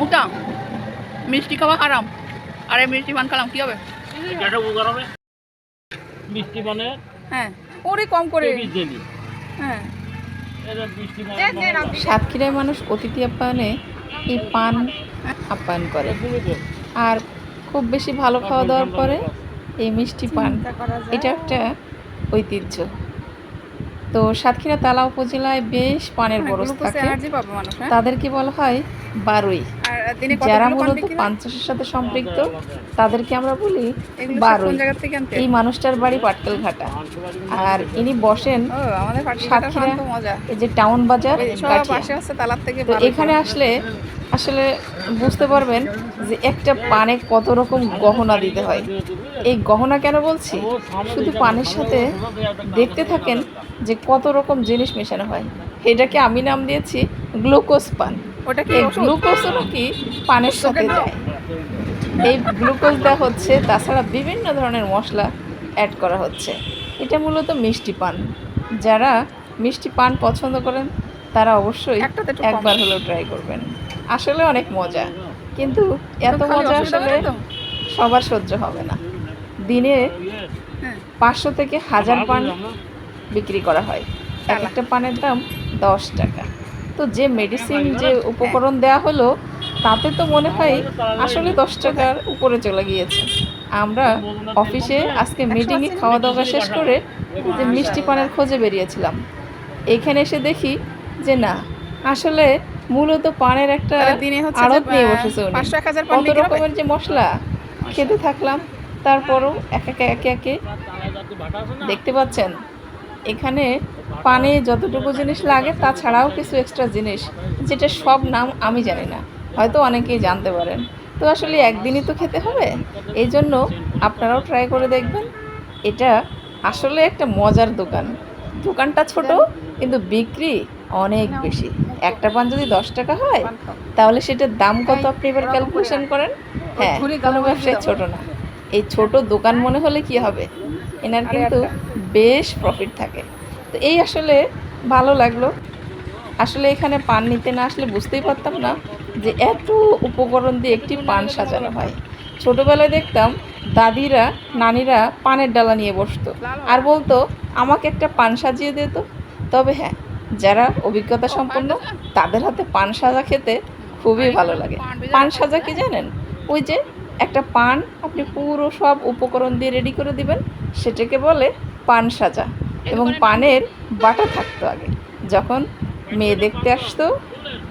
ওটা মিষ্টি খাওয়া হারাম, আর এই মিষ্টি পান খেলাম কি হবে? মিষ্টি পানে হ্যাঁ ওরে কম করে। হ্যাঁ সাতক্ষীরায় মানুষ অতিথি আপ্যায়নে এই পান আপ্যায়ন করে, আর খুব বেশি ভালো খাওয়া দাওয়ার পরে এই মিষ্টি পান, এটা একটা ঐতিহ্য। তো সাতক্ষীরা তালা উপজেলায় বেশ পানের বরজ থাকে, তাদেরকে বলা হয় বারুই। যারা মূলত পান চাষের সাথে সম্পৃক্ত তাদেরকে আমরা বলি বারুই। এই মানুষটার বাড়ি পাটকেল ঘাটা, আর ইনি বসেন সাতক্ষীরা এই যে টাউন বাজার। তো এখানে আসলে আসলে বুঝতে পারবেন যে একটা পানে কত রকম গহনা দিতে হয়। এই গহনা কেন বলছি, শুধু পানের সাথে দেখতে থাকেন যে কত রকম জিনিস মেশানো হয়। এটাকে আমি নাম দিয়েছি গ্লুকোজ পান। ওটা কি গ্লুকোজও নাকি পানের সাথে দেয়। এই গ্লুকোজ দেওয়া হচ্ছে, তাছাড়া বিভিন্ন ধরনের মশলা অ্যাড করা হচ্ছে। এটা মূলত মিষ্টি পান। যারা মিষ্টি পান পছন্দ করেন তারা অবশ্যই একবার হলেও ট্রাই করবেন। আসলে অনেক মজা, কিন্তু এত মজা আসলে সবার সহ্য হবে না। দিনে 500 থেকে 1000 পান বিক্রি করা হয়। এক একটা পানের দাম 10 টাকা। তো যে মেডিসিন, যে উপকরণ দেয়া হলো, তাতে তো মনে হয় আসলে 10 টাকার উপরে চলে গিয়েছে। আমরা অফিসে আজকে মিটিংয়ে খাওয়া দাওয়া শেষ করে যে মিষ্টি পানের খোঁজে বেরিয়েছিলাম, এখানে এসে দেখি যে না, আসলে মূলত পানের একটা আড়ত নিয়ে বসেছে উনি। কত রকমের যে মশলা খেতে থাকলাম, তারপরও একে একে দেখতে পাচ্ছেন এখানে পানে যতটুকু জিনিস লাগে তাছাড়াও কিছু এক্সট্রা জিনিস, যেটা সব নাম আমি জানি না, হয়তো অনেকেই জানতে পারেন। তো আসলে একদিনই তো খেতে হবে, এই জন্য আপনারাও ট্রাই করে দেখবেন। এটা আসলে একটা মজার দোকান। দোকানটা ছোট, কিন্তু বিক্রি অনেক বেশি। একটা পান যদি 10 টাকা হয়, তাহলে সেটার দাম কত আপনি এবার ক্যালকুলেশন করেন। হ্যাঁ, কোনো ব্যবসায় ছোট না। এই ছোট দোকান মনে হলে কি হবে, এনার কিন্তু বেশ প্রফিট থাকে। তো এই আসলে ভালো লাগলো। আসলে এখানে পান নিতে না আসলে বুঝতেই পারতাম না যে এত উপকরণ দিয়ে একটি পান সাজানো হয়। ছোটোবেলায় দেখতাম দাদিরা, নানিরা পানের ডালা নিয়ে বসতো আর বলতো আমাকে একটা পান সাজিয়ে দিত। তবে হ্যাঁ, যারা অভিজ্ঞতা সম্পন্ন তাদের হাতে পান সাজা খেতে খুবই ভালো লাগে। পান সাজা কি জানেন? ওই যে একটা পান আপনি পুরো সব উপকরণ দিয়ে রেডি করে দিবেন, সেটাকে বলে পান সাজা। এবং পানের বাটা থাকতো আগে। যখন মেয়ে দেখতে আসতো,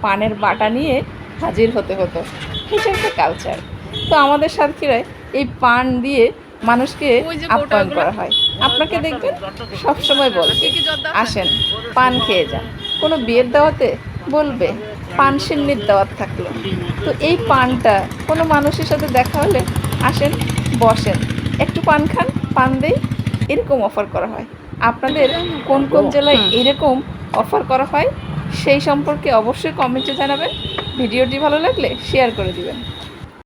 পানের বাটা নিয়ে হাজির হতে হতো। এটা একটা কালচার। তো আমাদের সাতক্ষীরায় এই পান দিয়ে মানুষকে আপ্যায়ন করা হয়। আপনাকে দেখবেন সবসময় বলবে আসেন পান খেয়ে যান। কোনো বিয়ের দাওয়াতে বলবে পান সিন্নির দাওয়াত থাকলো। তো এই পানটা কোনো মানুষের সাথে দেখা হলে আসেন, বসেন, একটু পান খান, পান দেই, এরকম অফার করা হয়। আপনাদের কোন কোন জেলায় এরকম অফার করা হয় সেই সম্পর্কে অবশ্যই কমেন্টে জানাবেন। ভিডিওটি ভালো লাগলে শেয়ার করে দিবেন।